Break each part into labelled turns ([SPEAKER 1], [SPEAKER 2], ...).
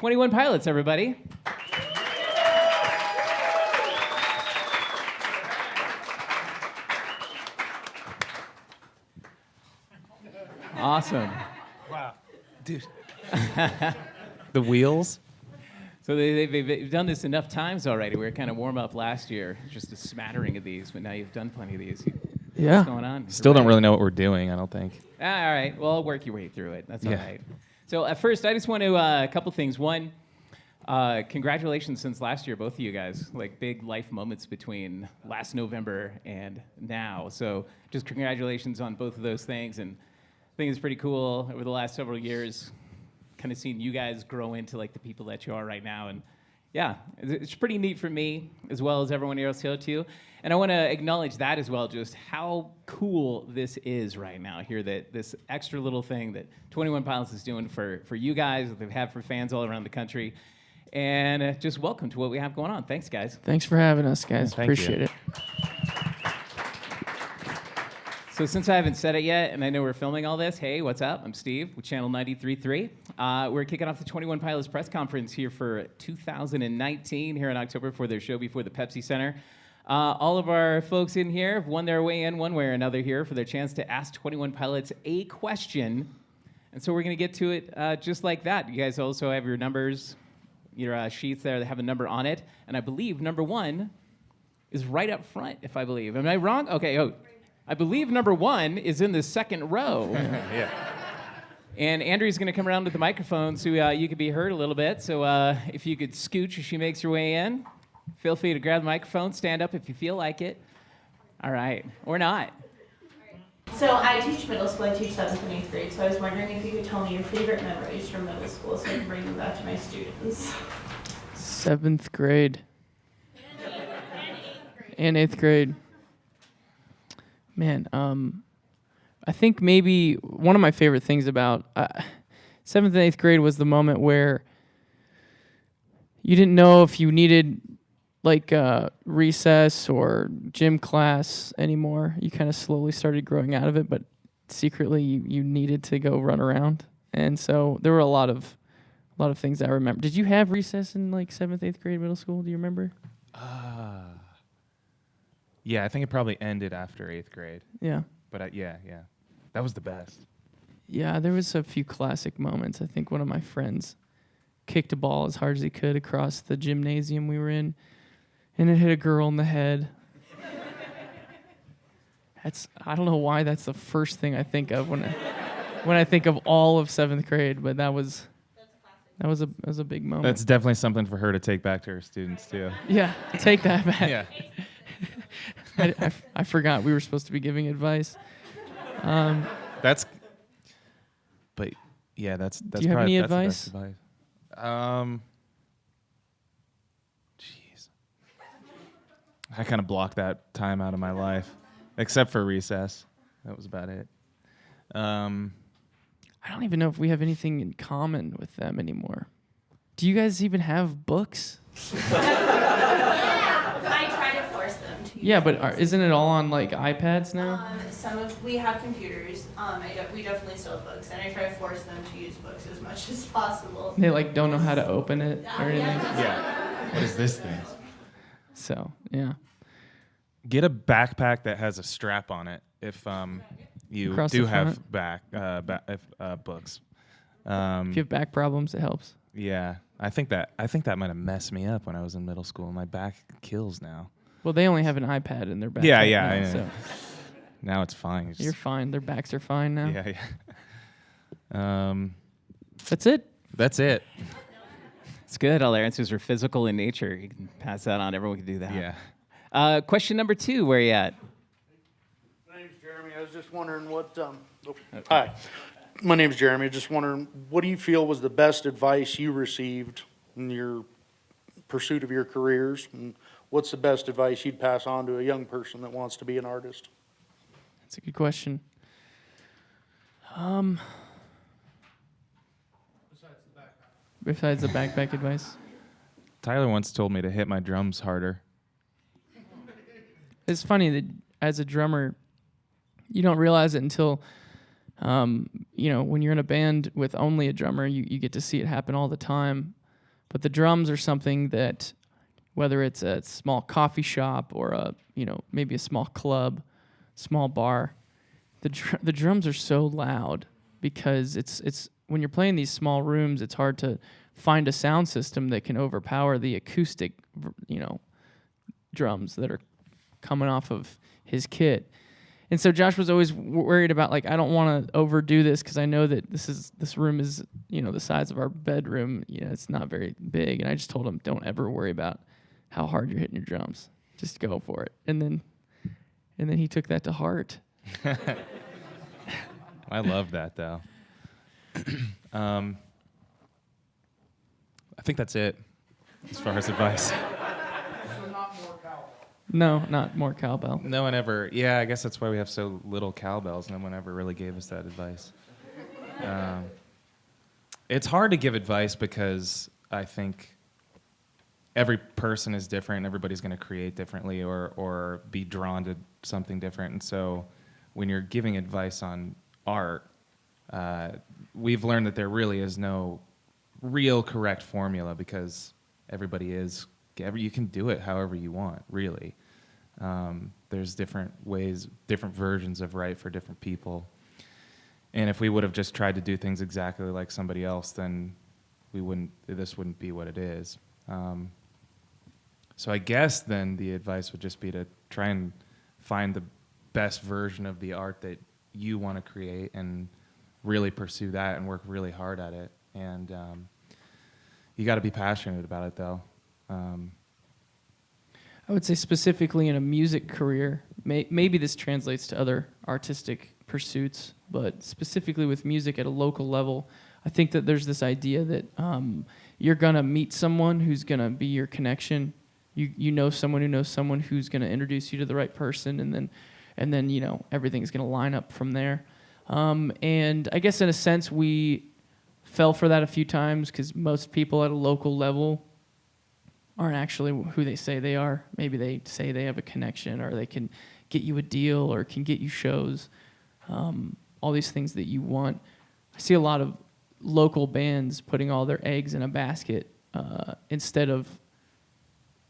[SPEAKER 1] 21 Pilots, everybody. Awesome.
[SPEAKER 2] Wow. Dude. The wheels?
[SPEAKER 1] So they've done this enough times already. We were kind of warm up last year, just a smattering of these, but now you've done plenty of these.
[SPEAKER 3] Yeah.
[SPEAKER 1] What's going on?
[SPEAKER 2] Still don't really know what we're doing, I don't think.
[SPEAKER 1] All right. Well, work your way through it. That's all right. So at first, I just want to, a couple things. One, congratulations since last year, both of you guys. Like big life moments between last November and now. So just congratulations on both of those things. And I think it's pretty cool over the last several years, kind of seeing you guys grow into like the people that you are right now. And yeah, it's pretty neat for me as well as everyone else here too. And I want to acknowledge that as well, just how cool this is right now here, that this extra little thing that 21 Pilots is doing for you guys, that they've had for fans all around the country. And just welcome to what we have going on. Thanks, guys.
[SPEAKER 3] Thanks for having us, guys. Appreciate it.
[SPEAKER 1] So since I haven't said it yet, and I know we're filming all this, hey, what's up? I'm Steve with Channel 93.3. We're kicking off the 21 Pilots press conference here for 2019 here in October for their show before the Pepsi Center. All of our folks in here have won their way in one way or another here for their chance to ask 21 Pilots a question. And so we're going to get to it just like that. You guys also have your numbers, your sheets there that have a number on it. And I believe number one is right up front, if I believe. Am I wrong? Okay, I believe number one is in the second row.
[SPEAKER 2] Yeah.
[SPEAKER 1] And Andrea's going to come around with the microphone so you can be heard a little bit. So if you could scooch as she makes her way in, feel free to grab the microphone, stand up if you feel like it. All right, or not.
[SPEAKER 4] So I teach middle school, I teach 7th and 8th grade, so I was wondering if you could tell me your favorite memories from middle school so I can bring them back to my students.
[SPEAKER 3] 7th grade. And 8th grade. Man, I think maybe one of my favorite things about 7th and 8th grade was the moment where you didn't know if you needed like recess or gym class anymore. You kind of slowly started growing out of it, but secretly you needed to go run around. And so there were a lot of things I remember. Did you have recess in like 7th, 8th grade middle school? Do you remember?
[SPEAKER 2] Yeah, I think it probably ended after 8th grade.
[SPEAKER 3] Yeah.
[SPEAKER 2] But yeah. That was the best.
[SPEAKER 3] Yeah, there was a few classic moments. I think one of my friends kicked a ball as hard as he could across the gymnasium we were in, and it hit a girl in the head. I don't know why that's the first thing I think of when I think of all of 7th grade, but that was a big moment.
[SPEAKER 2] That's definitely something for her to take back to her students too.
[SPEAKER 3] Yeah, take that back.
[SPEAKER 2] Yeah.
[SPEAKER 3] I forgot we were supposed to be giving advice.
[SPEAKER 2] That's
[SPEAKER 3] Do you have
[SPEAKER 2] probably
[SPEAKER 3] any
[SPEAKER 2] that's the
[SPEAKER 3] advice?
[SPEAKER 2] best advice. Jeez. I kind of blocked that time out of my life, except for recess. That was about it.
[SPEAKER 3] I don't even know if we have anything in common with them anymore. Do you guys even have books?
[SPEAKER 4] I try to force them to.
[SPEAKER 3] Yeah, but isn't it all on like iPads now?
[SPEAKER 4] We have computers. We definitely still have books, and I try to force them to use books as much as possible.
[SPEAKER 3] They like don't know how to open it or anything.
[SPEAKER 2] Yeah. What is this thing?
[SPEAKER 3] So yeah.
[SPEAKER 2] Get a backpack that has a strap on it if you
[SPEAKER 3] Across
[SPEAKER 2] do
[SPEAKER 3] the front?
[SPEAKER 2] have books.
[SPEAKER 3] If you have back problems, it helps.
[SPEAKER 2] Yeah, I think that might have messed me up when I was in middle school. My back kills now.
[SPEAKER 3] Well, they only have an iPad in their back.
[SPEAKER 2] Yeah.
[SPEAKER 3] Now, so
[SPEAKER 2] Now it's fine.
[SPEAKER 3] you're fine. Their backs are fine now.
[SPEAKER 2] Yeah.
[SPEAKER 3] That's it.
[SPEAKER 2] That's it.
[SPEAKER 1] It's good. All their answers are physical in nature. You can pass that on. Everyone can do that.
[SPEAKER 2] Yeah.
[SPEAKER 1] Question number 2, where you at?
[SPEAKER 5] My name's Jeremy. I was just wondering what. Hi, my name's Jeremy. Just wondering, what do you feel was the best advice you received in your pursuit of your careers, and what's the best advice you'd pass on to a young person that wants to be an artist?
[SPEAKER 3] That's a good question. Besides the backpack advice.
[SPEAKER 2] Tyler once told me to hit my drums harder.
[SPEAKER 3] It's funny that as a drummer, you don't realize it until, when you're in a band with only a drummer, you get to see it happen all the time. But the drums are something that, whether it's a small coffee shop or maybe a small club, small bar, the drums are so loud because it's when you're playing these small rooms, it's hard to find a sound system that can overpower the acoustic, drums that are coming off of his kit. And so Josh was always worried about, like, I don't want to overdo this because I know that this room is, the size of our bedroom. It's not very big. And I just told him, don't ever worry about how hard you're hitting your drums. Just go for it. And then he took that to heart.
[SPEAKER 2] I love that, though. I think that's it as far as advice.
[SPEAKER 3] No, not more cowbell.
[SPEAKER 2] No one ever, yeah, I guess that's why we have so little cowbells. No one ever really gave us that advice. It's hard to give advice because I think every person is different. Everybody's going to create differently or be drawn to something different. And so when you're giving advice on art, we've learned that there really is no real correct formula because you can do it however you want, really. There's different ways, different versions of right for different people. And if we would have just tried to do things exactly like somebody else, then this wouldn't be what it is. So I guess then the advice would just be to try and find the best version of the art that you want to create and really pursue that and work really hard at it. And you got to be passionate about it, though.
[SPEAKER 3] I would say specifically in a music career, maybe this translates to other artistic pursuits, but specifically with music at a local level, I think that there's this idea that you're going to meet someone who's going to be your connection. You know someone who knows someone who's going to introduce you to the right person, and then everything's going to line up from there. And I guess in a sense we fell for that a few times because most people at a local level aren't actually who they say they are. Maybe they say they have a connection or they can get you a deal or can get you shows, all these things that you want. I see a lot of local bands putting all their eggs in a basket instead of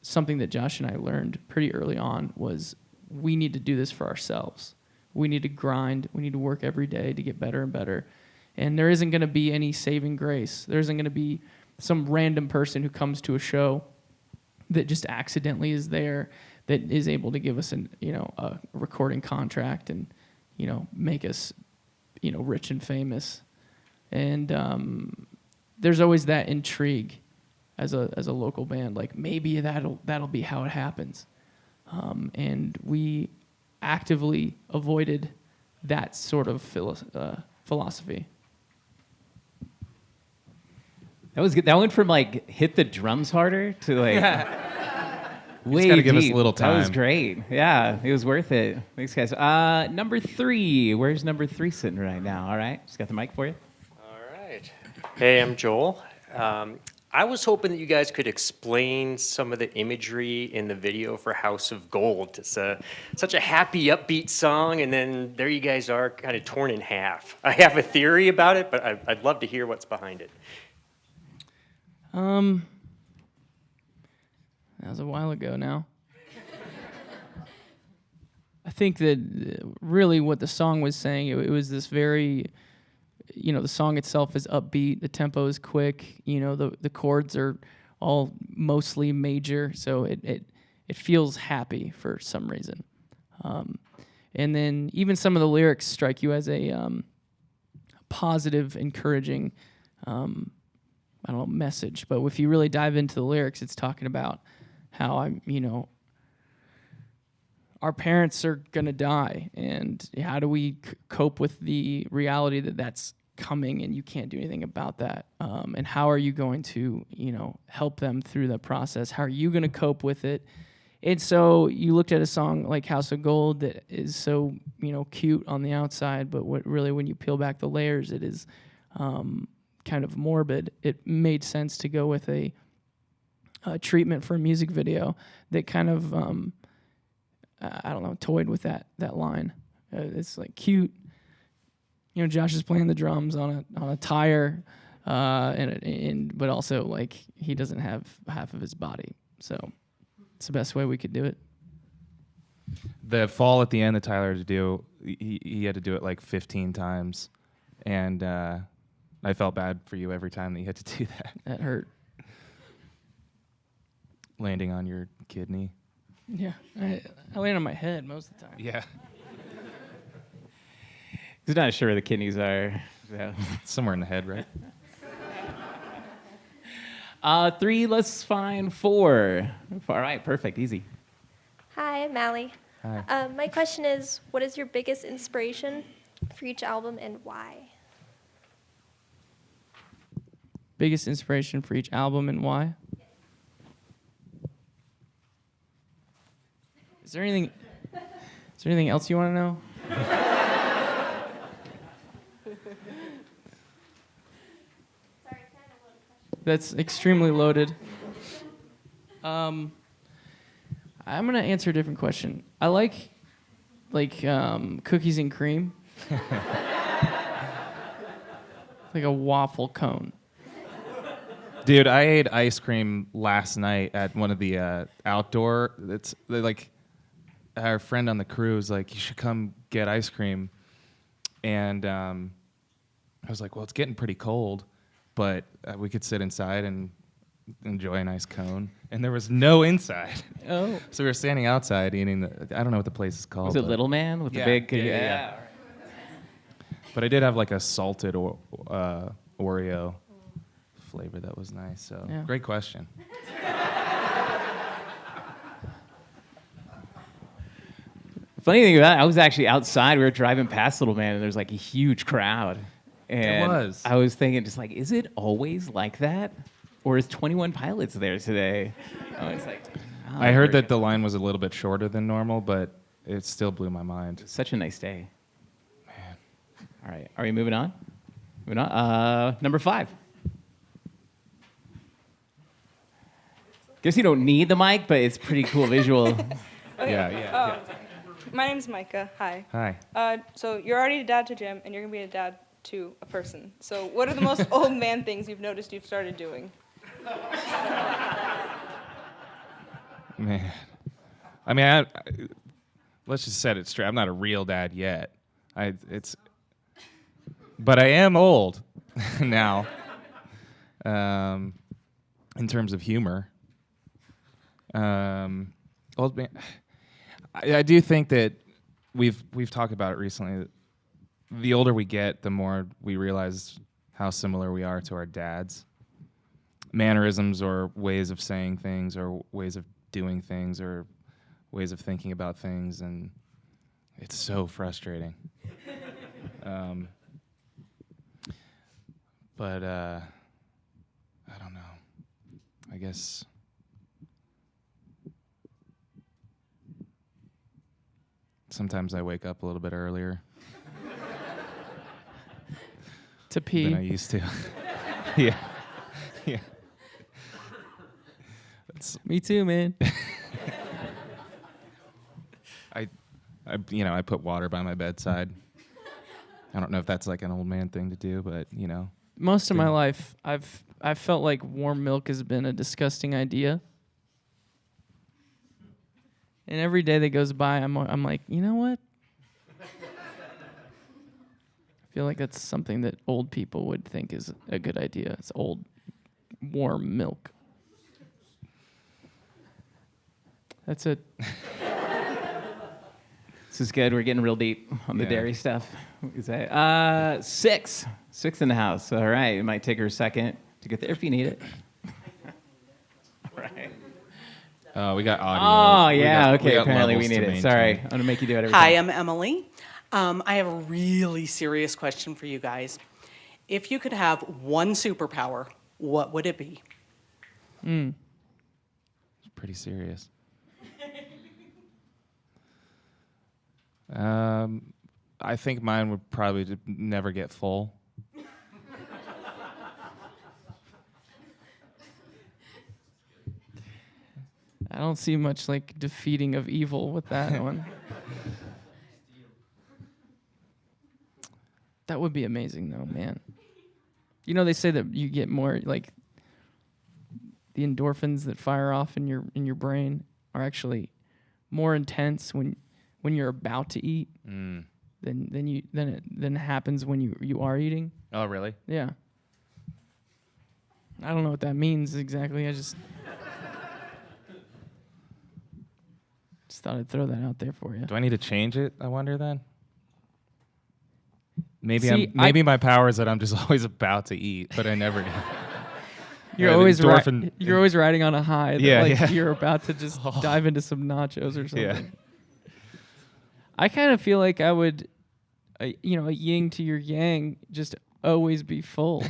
[SPEAKER 3] something that Josh and I learned pretty early on was we need to do this for ourselves. We need to grind. We need to work every day to get better and better. And there isn't going to be any saving grace. There isn't going to be some random person who comes to a show that just accidentally is there, that is able to give us a recording contract and make us rich and famous. And there's always that intrigue as a local band, like maybe that'll be how it happens. And we actively avoided that sort of philosophy.
[SPEAKER 1] That was good. That went from like hit the drums harder to like way
[SPEAKER 2] gotta give us a
[SPEAKER 1] deep.
[SPEAKER 2] little
[SPEAKER 1] That was
[SPEAKER 2] time.
[SPEAKER 1] great. Yeah, it was worth it. Thanks, guys. Number 3. Where's number 3 sitting right now? All right, just got the mic for you.
[SPEAKER 6] All right. Hey, I'm Joel. I was hoping that you guys could explain some of the imagery in the video for House of Gold. It's such a happy, upbeat song, and then there you guys are kind of torn in half. I have a theory about it, but I'd love to hear what's behind it.
[SPEAKER 3] That was a while ago now. I think that really what the song was saying, it was this very, the song itself is upbeat, the tempo is quick, the chords are all mostly major, so it feels happy for some reason. And then even some of the lyrics strike you as a positive, encouraging message. But if you really dive into the lyrics, it's talking about how our parents are gonna die, and how do we cope with the reality that that's coming and you can't do anything about that? And how are you going to, help them through the process? How are you gonna cope with it? And so you looked at a song like House of Gold that is so, cute on the outside, but when you peel back the layers, it is kind of morbid. It made sense to go with a treatment for a music video that kind of, toyed with that line. It's like cute. Josh is playing the drums on a tire but also like he doesn't have half of his body, so it's the best way we could do it.
[SPEAKER 2] The fall at the end that Tyler had to do, he had to do it like 15 times, and I felt bad for you every time that you had to do that.
[SPEAKER 3] That hurt.
[SPEAKER 2] Landing on your kidney.
[SPEAKER 3] Yeah, I land on my head most of the time.
[SPEAKER 2] Yeah.
[SPEAKER 1] He's not sure where the kidneys are. So.
[SPEAKER 2] Somewhere in the head, right?
[SPEAKER 1] 3, let's find 4. All right, perfect, easy.
[SPEAKER 7] Hi, I'm Allie.
[SPEAKER 2] Hi.
[SPEAKER 7] My question is, what is your biggest inspiration for each album and why?
[SPEAKER 3] Biggest inspiration for each album and why? Is there anything else you want to know? That's extremely loaded. I'm gonna answer a different question. I like cookies and cream. Like a waffle cone.
[SPEAKER 2] Dude, I ate ice cream last night at one of the outdoor. Our friend on the crew was like, "You should come get ice cream," and I was like, "Well, it's getting pretty cold, but we could sit inside and enjoy a nice cone." And there was no inside.
[SPEAKER 3] Oh.
[SPEAKER 2] So we were standing outside eating I don't know what the place is called.
[SPEAKER 1] Was it
[SPEAKER 2] but-
[SPEAKER 1] Little Man with
[SPEAKER 2] Yeah,
[SPEAKER 1] the big?
[SPEAKER 2] yeah. But I did have like a salted Oreo flavor that was nice. So
[SPEAKER 3] Yeah.
[SPEAKER 2] great question.
[SPEAKER 1] Funny thing about it, I was actually outside. We were driving past Little Man, and there's like a huge crowd. And
[SPEAKER 2] was.
[SPEAKER 1] I was thinking, just like, is it always like that, or is 21 Pilots there today? I was like, oh,
[SPEAKER 2] I heard that the line was a little bit shorter than normal, but it still blew my mind.
[SPEAKER 1] Such a nice day.
[SPEAKER 2] Man.
[SPEAKER 1] All right, are we moving on? Moving on. Number 5. Guess you don't need the mic, but it's pretty cool visual.
[SPEAKER 8] Okay.
[SPEAKER 2] Yeah.
[SPEAKER 8] My name's Micah. Hi.
[SPEAKER 2] Hi.
[SPEAKER 8] So you're already a dad to Jim, and you're gonna be a dad to a person. So what are the most old man things you've noticed you've started doing?
[SPEAKER 2] Man. I mean, let's just set it straight. I'm not a real dad yet. But I am old now. In terms of humor. Old man. I do think that we've talked about it recently. The older we get, the more we realize how similar we are to our dads. Mannerisms or ways of saying things or ways of doing things or ways of thinking about things, and it's so frustrating. But I don't know. I guess sometimes I wake up a little bit earlier
[SPEAKER 3] To pee.
[SPEAKER 2] than I used to. Yeah.
[SPEAKER 3] Me too, man.
[SPEAKER 2] I put water by my bedside. I don't know if that's like an old man thing to do, but
[SPEAKER 3] Most of my life, I've felt like warm milk has been a disgusting idea. And every day that goes by, I'm like, you know what? I feel like that's something that old people would think is a good idea. It's old, warm milk. That's it.
[SPEAKER 1] This is good. We're getting real deep on the
[SPEAKER 2] Yeah.
[SPEAKER 1] dairy stuff. Is that 6? 6 in the house. All right. It might take her a second to get there if you need it. All right.
[SPEAKER 2] we got audio.
[SPEAKER 1] Oh,
[SPEAKER 2] We
[SPEAKER 1] yeah.
[SPEAKER 2] got-
[SPEAKER 1] Okay.
[SPEAKER 2] got
[SPEAKER 1] Apparently we
[SPEAKER 2] levels
[SPEAKER 1] need
[SPEAKER 2] to
[SPEAKER 1] it. Sorry.
[SPEAKER 2] maintain.
[SPEAKER 1] I'm going to make you do it every
[SPEAKER 9] Hi,
[SPEAKER 1] time.
[SPEAKER 9] I'm Emily. I have a really serious question for you guys. If you could have one superpower, what would it be?
[SPEAKER 2] It's pretty serious. I think mine would probably never get full.
[SPEAKER 3] I don't see much like defeating of evil with that one. That would be amazing though, man. You know, they say that you get more like the endorphins that fire off in your brain are actually more intense when you're about to eat than it happens when you are eating.
[SPEAKER 2] Oh, really?
[SPEAKER 3] Yeah. I don't know what that means exactly. I just thought I'd throw that out there for you.
[SPEAKER 2] Do I need to change it? I wonder then. Maybe
[SPEAKER 3] See,
[SPEAKER 2] maybe my power is that I'm just always about to eat, but I never do.
[SPEAKER 3] You're
[SPEAKER 2] the
[SPEAKER 3] always
[SPEAKER 2] endorphin-
[SPEAKER 3] you're always riding on a high. That,
[SPEAKER 2] Yeah,
[SPEAKER 3] like,
[SPEAKER 2] yeah.
[SPEAKER 3] You're about to just dive into some nachos or something.
[SPEAKER 2] Yeah.
[SPEAKER 3] I kind of feel like I would, a yin to your yang, just always be full,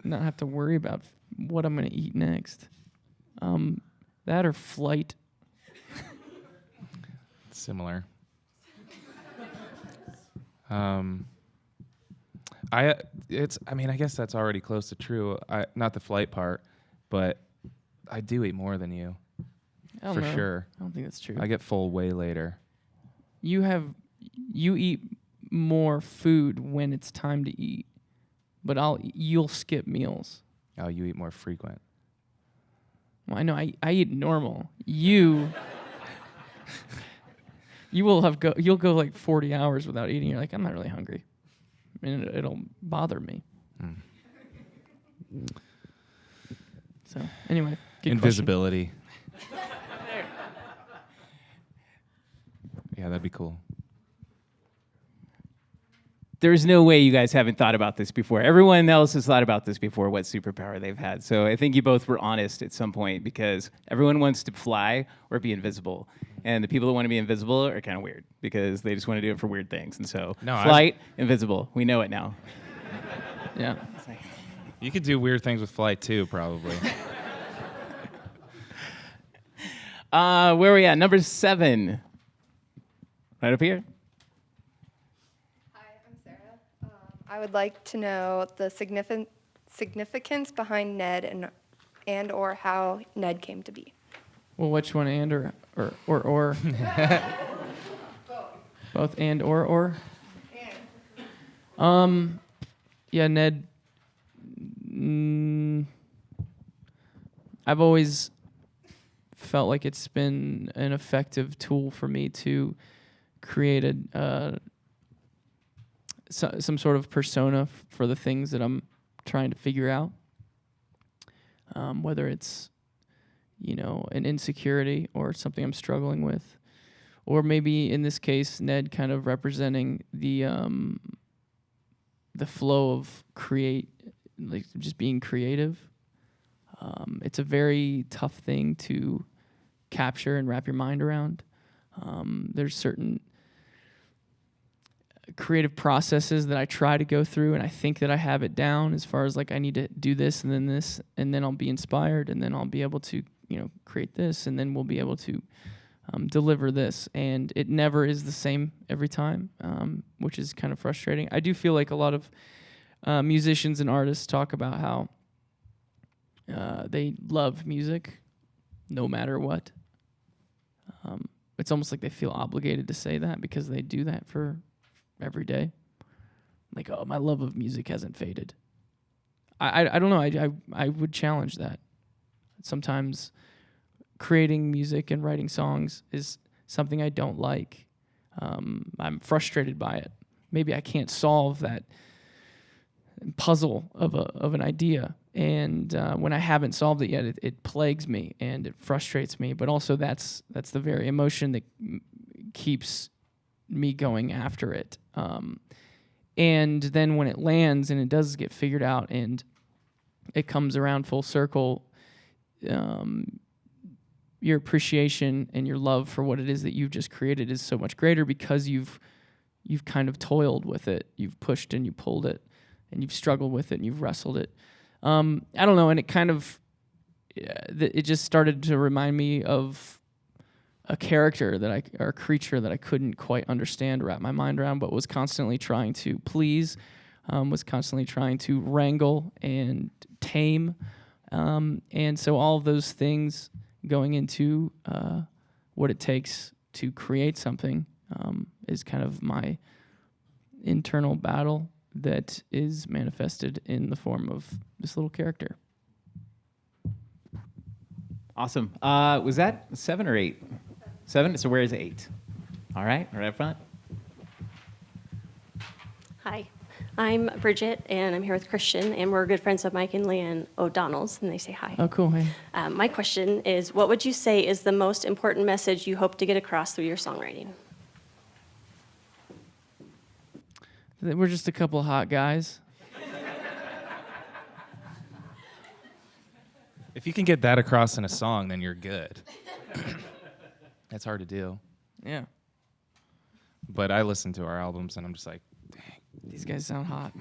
[SPEAKER 3] not have to worry about what I'm gonna eat next. That or flight.
[SPEAKER 2] Similar. I guess that's already close to true. Not the flight part, but I do eat more than you.
[SPEAKER 3] I don't
[SPEAKER 2] For
[SPEAKER 3] know.
[SPEAKER 2] sure.
[SPEAKER 3] I don't think that's true.
[SPEAKER 2] I get full way later.
[SPEAKER 3] You eat more food when it's time to eat, but you'll skip meals.
[SPEAKER 2] Oh, you eat more frequent.
[SPEAKER 3] Well, I know I eat normal. You you'll go like 40 hours without eating. You're like, I'm not really hungry. And it'll bother me. So anyway, good
[SPEAKER 2] Invisibility. Yeah, that'd be cool.
[SPEAKER 1] There's no way you guys haven't thought about this before. Everyone else has thought about this before, what superpower they've had. So I think you both were honest at some point because everyone wants to fly or be invisible. And the people that want to be invisible are kind of weird because they just want to do it for weird things. And so flight, invisible. We know it now.
[SPEAKER 3] Yeah.
[SPEAKER 2] You could do weird things with flight too, probably.
[SPEAKER 1] Where are we at? Number 7. Right up here.
[SPEAKER 7] Hi, I'm Sarah. I would like to know the significance behind Ned and or how Ned came to be.
[SPEAKER 3] Well, which one and or? Both and or? Yeah, Ned. I've always felt like it's been an effective tool for me to create some sort of persona for the things that I'm trying to figure out. Whether it's an insecurity or something I'm struggling with, or maybe in this case, Ned kind of representing the flow of just being creative. It's a very tough thing to capture and wrap your mind around. There's certain creative processes that I try to go through, and I think that I have it down as far as like I need to do this, and then I'll be inspired, and then I'll be able to create this, and then we'll be able to deliver this. And it never is the same every time, which is kind of frustrating. I do feel like a lot of musicians and artists talk about how they love music no matter what. It's almost like they feel obligated to say that because they do that for every day. Like, oh, my love of music hasn't faded. I don't know. I would challenge that. Sometimes creating music and writing songs is something I don't like. I'm frustrated by it. Maybe I can't solve that puzzle of an idea, and when I haven't solved it yet, it plagues me and it frustrates me. But also, that's the very emotion that keeps me going after it. And then when it lands and it does get figured out and it comes around full circle, your appreciation and your love for what it is that you've just created is so much greater because you've kind of toiled with it. You've pushed and you pulled it, and you've struggled with it and you've wrestled it. I don't know, and it kind of it just started to remind me of a character or a creature that I couldn't quite understand or wrap my mind around, but was constantly trying to please, was constantly trying to wrangle and tame. And so all of those things going into what it takes to create something is kind of my internal battle that is manifested in the form of this little character.
[SPEAKER 1] Awesome. Was that 7 or 8? 7? So where is 8? All right up front.
[SPEAKER 10] Hi, I'm Bridget, and I'm here with Christian, and we're good friends of Mike and Leanne O'Donnell's, and they say hi.
[SPEAKER 3] Oh, cool. Hey.
[SPEAKER 10] My question is, what would you say is the most important message you hope to get across through your songwriting?
[SPEAKER 3] That we're just a couple hot guys.
[SPEAKER 2] If you can get that across in a song, then you're good. That's hard to do.
[SPEAKER 3] Yeah.
[SPEAKER 2] But I listen to our albums and I'm just like,
[SPEAKER 3] These guys sound hot.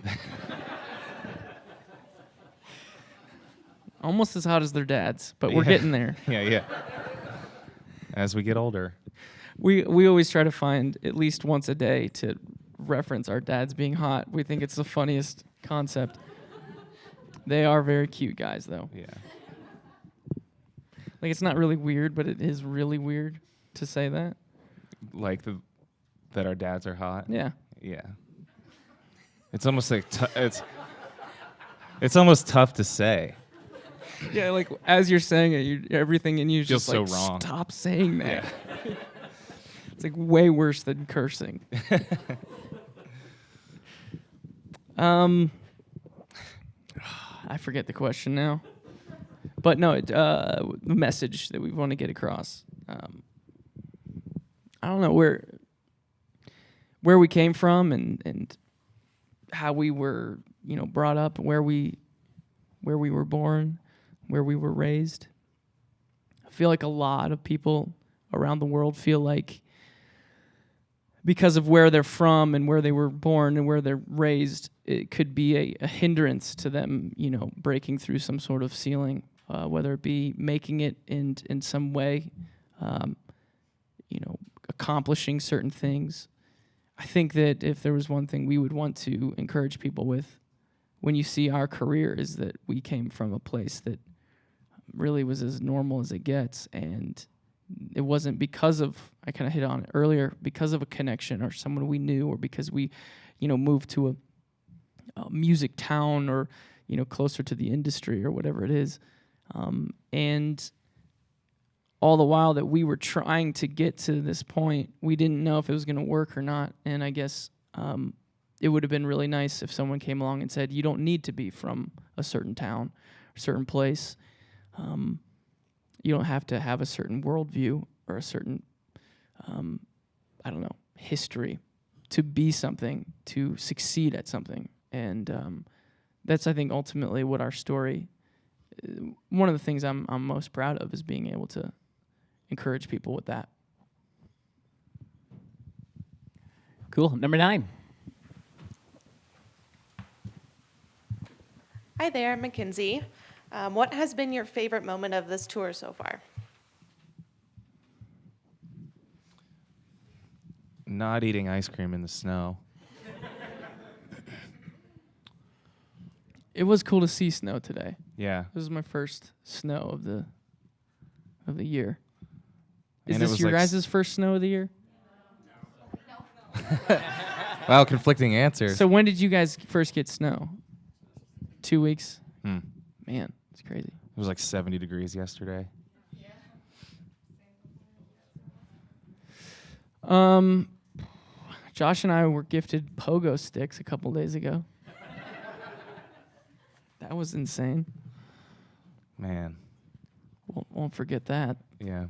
[SPEAKER 3] Almost as hot as their dads, but we're
[SPEAKER 2] Yeah.
[SPEAKER 3] getting there.
[SPEAKER 2] yeah. As we get older.
[SPEAKER 3] We always try to find at least once a day to reference our dads being hot. We think it's the funniest concept. They are very cute guys, though.
[SPEAKER 2] Yeah.
[SPEAKER 3] Like, it's not really weird, but it is really weird to say that.
[SPEAKER 2] Like that our dads are hot.
[SPEAKER 3] Yeah.
[SPEAKER 2] Yeah. It's almost like it's almost tough to say.
[SPEAKER 3] Yeah, like, as you're saying it, everything in you is
[SPEAKER 2] Feels
[SPEAKER 3] just like,
[SPEAKER 2] so wrong.
[SPEAKER 3] stop saying that. It's like way worse than cursing. I forget the question now. But no, the message that we want to get across. I don't know where we came from and how we were, brought up, where we were born, where we were raised. I feel like a lot of people around the world feel like because of where they're from and where they were born and where they're raised, it could be a hindrance to them, breaking through some sort of ceiling, whether it be making it in some way, accomplishing certain things. I think that if there was one thing we would want to encourage people with when you see our career is that we came from a place that really was as normal as it gets, and it wasn't because of, I kind of hit on it earlier, because of a connection or someone we knew, or because we, moved to a music town or, closer to the industry or whatever it is. And all the while that we were trying to get to this point, we didn't know if it was going to work or not. And I guess it would have been really nice if someone came along and said, you don't need to be from a certain town, a certain place. You don't have to have a certain worldview or a certain, history to be something, to succeed at something. And that's, I think, ultimately what our story, one of the things I'm most proud of is being able to encourage people with that.
[SPEAKER 1] Cool. Number 9.
[SPEAKER 11] Hi there, Mackenzie. What has been your favorite moment of this tour so far?
[SPEAKER 2] Not eating ice cream in the snow.
[SPEAKER 3] It was cool to see snow today.
[SPEAKER 2] Yeah.
[SPEAKER 3] This is my first snow of the year. Is
[SPEAKER 2] And it
[SPEAKER 3] this
[SPEAKER 2] was
[SPEAKER 3] your
[SPEAKER 2] like
[SPEAKER 3] guys' first snow of the year?
[SPEAKER 2] Wow, conflicting answers.
[SPEAKER 3] So when did you guys first get snow? 2 weeks?
[SPEAKER 2] Hmm.
[SPEAKER 3] Man, it's crazy.
[SPEAKER 2] It was like 70 degrees yesterday.
[SPEAKER 3] Josh and I were gifted pogo sticks a couple days ago. That was insane.
[SPEAKER 2] Man.
[SPEAKER 3] Won't forget that.
[SPEAKER 2] Yeah.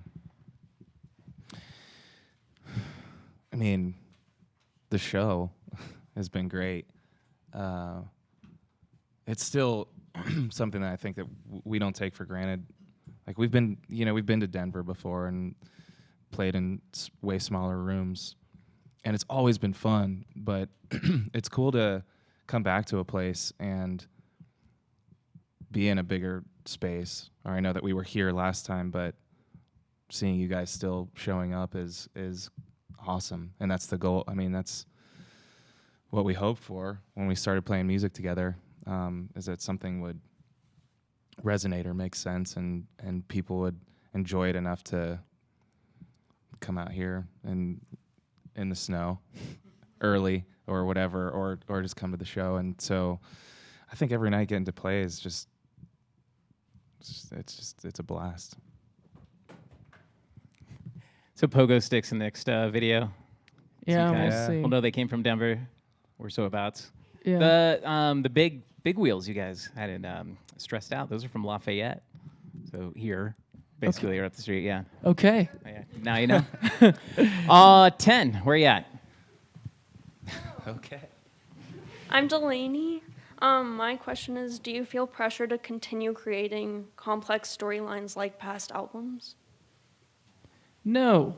[SPEAKER 2] I mean, the show has been great. It's still something that I think that we don't take for granted. Like we've been to Denver before and played in way smaller rooms, and it's always been fun. But it's cool to come back to a place and be in a bigger space. Or I know that we were here last time, but seeing you guys still showing up is awesome, and that's the goal. I mean, that's what we hoped for when we started playing music together, is that something would resonate or make sense, and people would enjoy it enough to come out here and in the snow early or whatever, or just come to the show. And so I think every night getting to play is it's a blast.
[SPEAKER 1] So Pogo Sticks in the next video.
[SPEAKER 3] Yeah,
[SPEAKER 1] Some
[SPEAKER 3] we'll
[SPEAKER 1] guys
[SPEAKER 3] see.
[SPEAKER 1] will know they came from Denver or so abouts.
[SPEAKER 3] Yeah.
[SPEAKER 1] The big wheels you guys had in Stressed Out, those are from Lafayette. So here, basically, you're up the street, yeah.
[SPEAKER 3] Okay.
[SPEAKER 1] Oh, yeah. Now you know. 10, where you at?
[SPEAKER 2] Okay.
[SPEAKER 10] I'm Delaney. My question is, do you feel pressure to continue creating complex storylines like past albums?
[SPEAKER 3] No.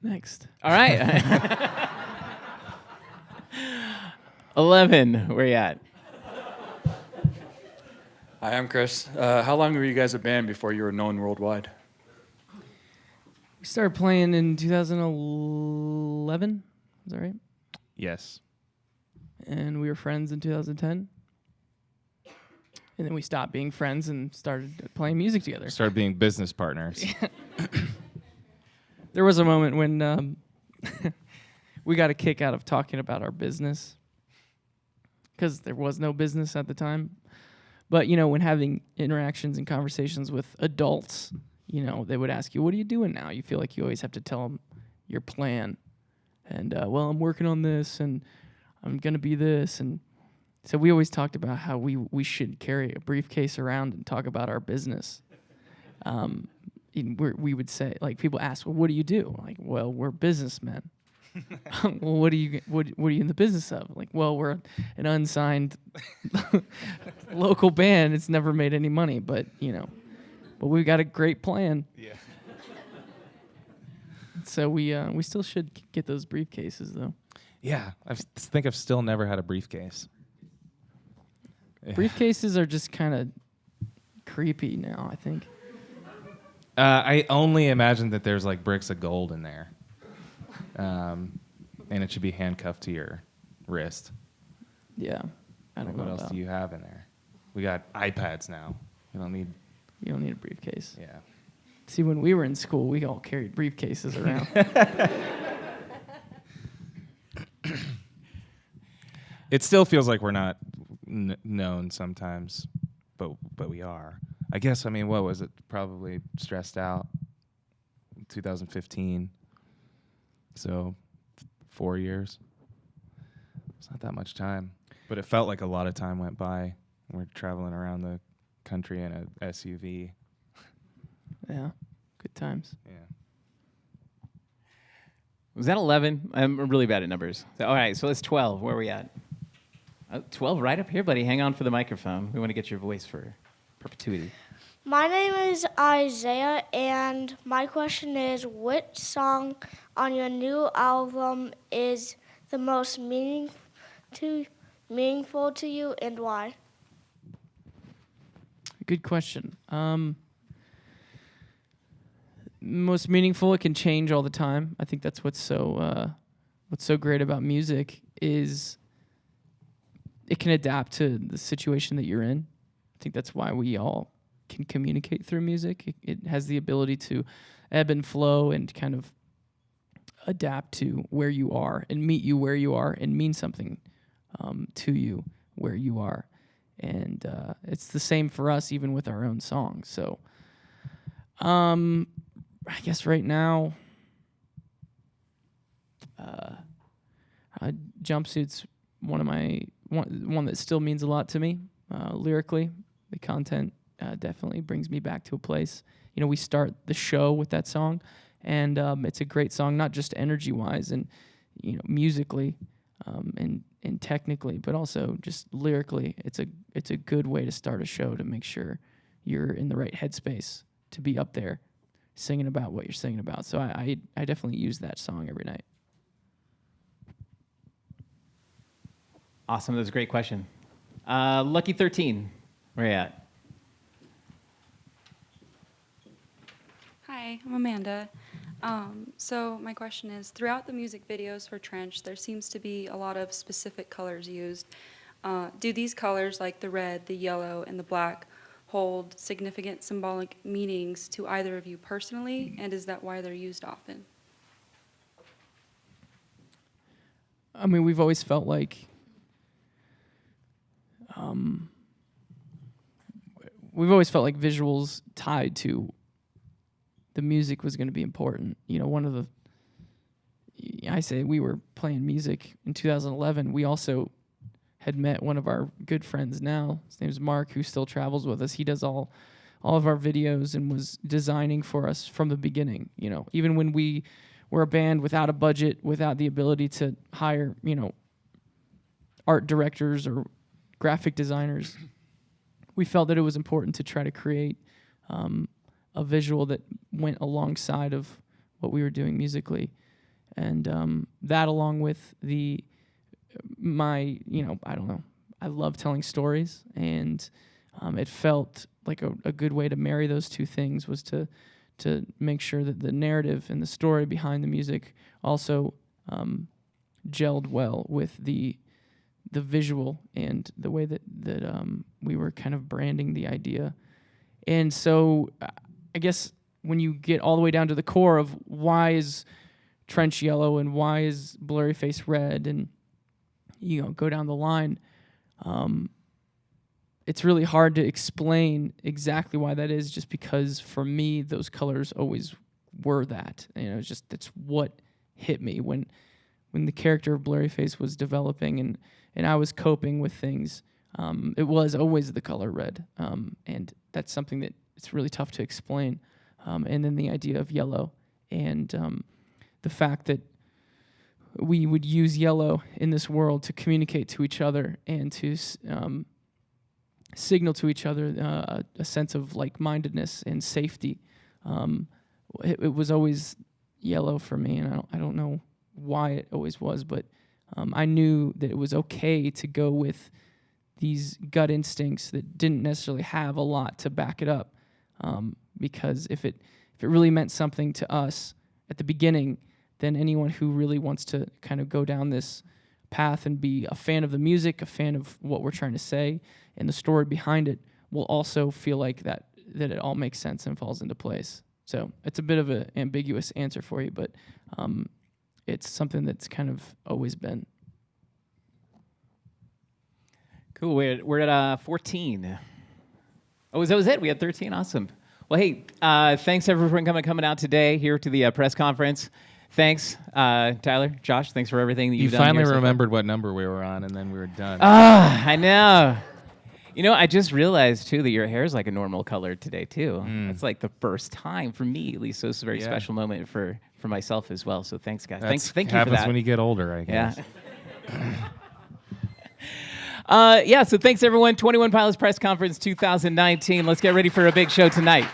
[SPEAKER 3] Next.
[SPEAKER 1] All right. 11, where you at?
[SPEAKER 12] Hi, I'm Chris. How long were you guys a band before you were known worldwide?
[SPEAKER 3] We started playing in 2011. Is that right?
[SPEAKER 2] Yes.
[SPEAKER 3] And we were friends in 2010. And then we stopped being friends and started playing music together.
[SPEAKER 2] Started being business partners.
[SPEAKER 3] There was a moment when we got a kick out of talking about our business because there was no business at the time. But, you know, when having interactions and conversations with adults, you know, they would ask you, what are you doing now? You feel like you always have to tell them your plan. And, well, I'm working on this and I'm going to be this. And so we always talked about how we should carry a briefcase around and talk about our business. We would say, like, people ask, well, what do you do? Like, well, we're businessmen. Well, what are you in the business of? Like, well, we're an unsigned local band. It's never made any money, but we've got a great plan.
[SPEAKER 2] Yeah.
[SPEAKER 3] So we still should get those briefcases, though.
[SPEAKER 2] Yeah, I think I've still never had a briefcase. Yeah.
[SPEAKER 3] Briefcases are just kind of creepy now, I think.
[SPEAKER 2] I only imagine that there's like bricks of gold in there. And it should be handcuffed to your wrist.
[SPEAKER 3] Yeah. I don't know
[SPEAKER 2] What else
[SPEAKER 3] about.
[SPEAKER 2] do you have in there? We got iPads now. You don't need
[SPEAKER 3] a briefcase.
[SPEAKER 2] Yeah.
[SPEAKER 3] See, when we were in school, we all carried briefcases around.
[SPEAKER 2] It still feels like we're not known sometimes, but we are. I guess, I mean, what was it? Probably Stressed Out, 2015. So 4 years. It's not that much time. But it felt like a lot of time went by. We're traveling around the country in a SUV.
[SPEAKER 3] Yeah, good times.
[SPEAKER 2] Yeah.
[SPEAKER 1] Was that 11? I'm really bad at numbers. So, all right, so that's 12. Where are we at? 12 right up here, buddy. Hang on for the microphone. We want to get your voice for perpetuity.
[SPEAKER 13] My name is Isaiah, and my question is, what song on your new album is the most meaningful to you, and why?
[SPEAKER 3] Good question. Most meaningful, it can change all the time. I think that's what's so great about music is it can adapt to the situation that you're in. I think that's why we all can communicate through music. It has the ability to ebb and flow and kind of adapt to where you are and meet you where you are and mean something to you where you are. And it's the same for us even with our own songs. So I guess right now, Jumpsuit's one that still means a lot to me lyrically. The content definitely brings me back to a place. You know, we start the show with that song, and it's a great song, not just energy-wise and musically and technically, but also just lyrically. It's a good way to start a show to make sure you're in the right headspace to be up there singing about what you're singing about. So I definitely use that song every night.
[SPEAKER 1] Awesome. That was a great question. Lucky 13. Where you at?
[SPEAKER 14] Hi, Hi, I'm Amanda. So my question is, throughout the music videos for Trench, there seems to be a lot of specific colors used. Do these colors, like the red, the yellow, and the black, hold significant symbolic meanings to either of you personally, and is that why they're used often?
[SPEAKER 3] I mean, we've always felt like visuals tied to the music was going to be important. You know, I say we were playing music in 2011. We also had met one of our good friends now. His name's Mark, who still travels with us. He does all of our videos and was designing for us from the beginning. You know, even when we were a band without a budget, without the ability to hire, you know, art directors or graphic designers, we felt that it was important to try to create a visual that went alongside of what we were doing musically. And that, along with I don't know, I love telling stories, and it felt like a good way to marry those two things was to make sure that the narrative and the story behind the music also gelled well with the visual and the way that we were kind of branding the idea. And so I guess when you get all the way down to the core of why is Trench yellow and why is Blurry Face red, and you know, go down the line, it's really hard to explain exactly why that is, just because for me those colors always were that. You know, that's what hit me when the character of Blurry Face was developing and I was coping with things. It was always the color red, and that's something that it's really tough to explain. And then the idea of yellow and the fact that we would use yellow in this world to communicate to each other and to signal to each other a sense of like-mindedness and safety. It was always yellow for me, and I don't know why it always was, but I knew that it was okay to go with these gut instincts that didn't necessarily have a lot to back it up, because if it really meant something to us at the beginning, then anyone who really wants to kind of go down this path and be a fan of the music, a fan of what we're trying to say, and the story behind it, will also feel like that it all makes sense and falls into place. So it's a bit of an ambiguous answer for you, but it's something that's kind of always been.
[SPEAKER 1] Cool. We're at 14. Oh, that was it? We had 13? Awesome. Well, hey, thanks everyone for coming out today here to the press conference. Thanks, Tyler, Josh, thanks for everything that you've done.
[SPEAKER 2] You finally
[SPEAKER 1] here
[SPEAKER 2] remembered what number we were on, and then we were done.
[SPEAKER 1] I know. You know, I just realized, too, that your hair is like a normal color today, too. It's like the first time for me, at least. So it's a very special moment for myself as well. So thanks, guys. Thank you for that.
[SPEAKER 2] Happens when you get older, I guess.
[SPEAKER 1] Yeah. So thanks, everyone. 21 Pilots Press Conference 2019. Let's get ready for a big show tonight.